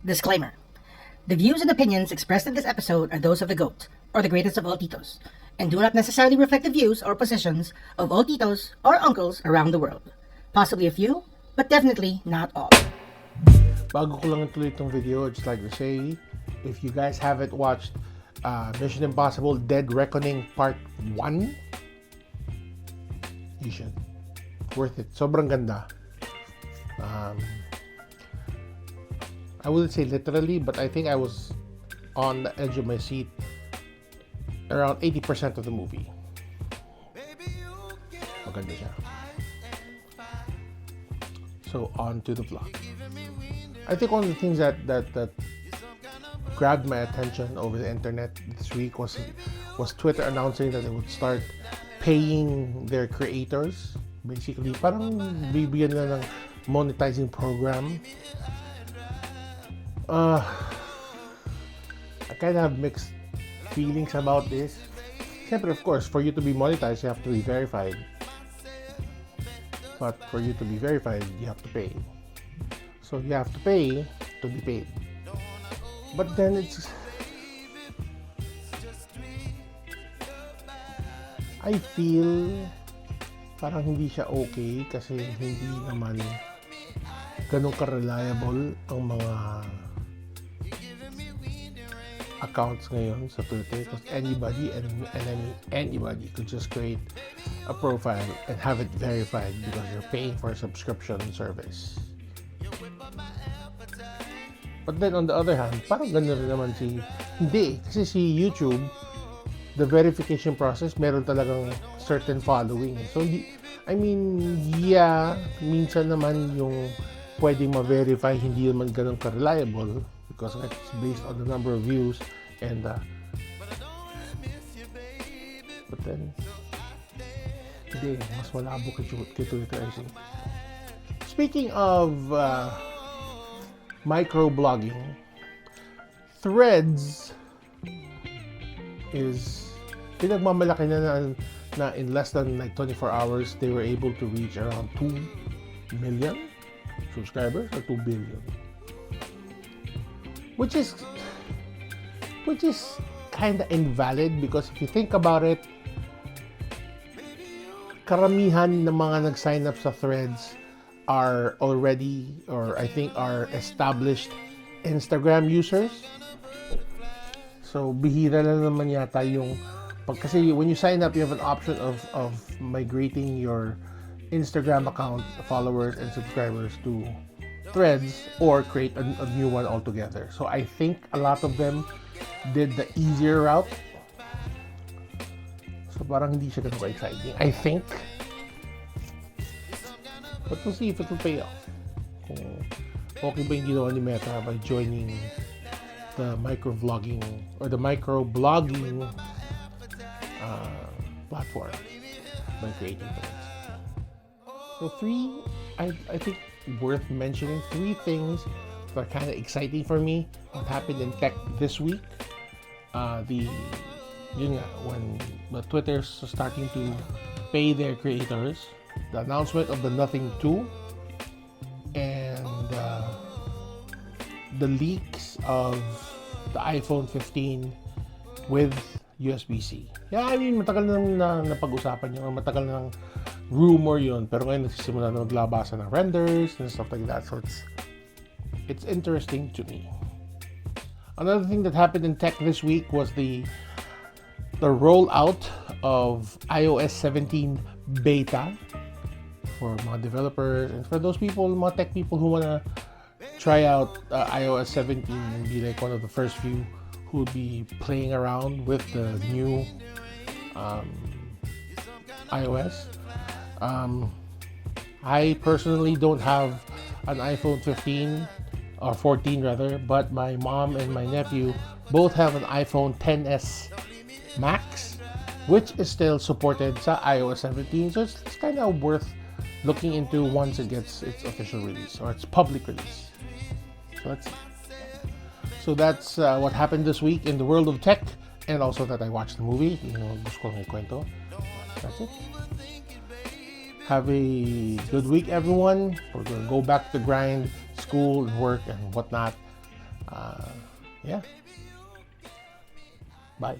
Disclaimer. The views and opinions expressed in this episode are those of the GOAT, or the greatest of all titos, and do not necessarily reflect the views or positions of all titos or uncles around the world. Possibly a few, but definitely not all. Bago ko lang ituloy itong video, I'd just like to say, if you guys haven't watched Mission Impossible Dead Reckoning Part 1, you should. Worth it. Sobrang ganda. I wouldn't say literally, but I think I was on the edge of my seat around 80% of the movie. Maganda siya. So, on to the vlog. I think one of the things that grabbed my attention over the internet this week was Twitter announcing that they would start paying their creators. Basically, parang bibigyan na ng monetizing program. I kind of have mixed feelings about this. Siyempre, of course, for you to be monetized, you have to be verified. But for you to be verified, you have to pay. So you have to pay to be paid. But then I feel parang hindi siya okay kasi hindi naman ganun ka-reliable ang mga accounts ngayon sa Twitter, because anybody and anybody could just create a profile and have it verified because you're paying for a subscription service. But then on the other hand, parang gano'n rin naman kasi si YouTube, the verification process, meron talagang certain following. So, minsan naman yung pwedeng ma-verify, hindi naman ganun ka-reliable because it's based on the number of views and but then hindi, mas malabo kay Twitter, I think. Speaking of microblogging, Threads is pinagmamalaki na in less than 24 hours they were able to reach around 2 million subscribers or 2 billion, which is kind of invalid because if you think about it, karamihan ng mga nag-sign up sa Threads are already, or I think are established Instagram users. So bihira lang naman yata yung kasi when you sign up, you have an option of migrating your Instagram account followers and subscribers to Threads or create a new one altogether. So I think a lot of them did the easier route. So parang hindi siya ganun exciting, I think. But we'll see if it will pay off. Kung okay ba yung ginawa ni Meta by joining the microblogging platform by creating things. So I think worth mentioning, 3 things that are kind of exciting for me what happened in tech this week. When the Twitter's starting to pay their creators, the announcement of the Nothing 2, and the leaks of the iPhone 15 with USB-C. Yeah, I mean, matagal na napag-usapan yun, matagal nang rumor yun, pero ngayon nagsisimula na maglabasan ng renders and stuff like that, so it's interesting to me. Another thing that happened in tech this week was the rollout of iOS 17 beta for mga developers and for those people, mga tech people who wanna try out iOS 17 and be like one of the first few who will be playing around with the new iOS. I personally don't have an iPhone 15 or 14 rather, but my mom and my nephew both have an iPhone XS Max, which is still supported sa iOS 17, so it's kind of worth looking into once it gets its official release or its public release. So that's what happened this week in the world of tech, and also that I watched the movie. Gusto kong ikwento. That's it. Have a good week, everyone. We're going to go back to the grind, school and work and whatnot. Yeah. Bye.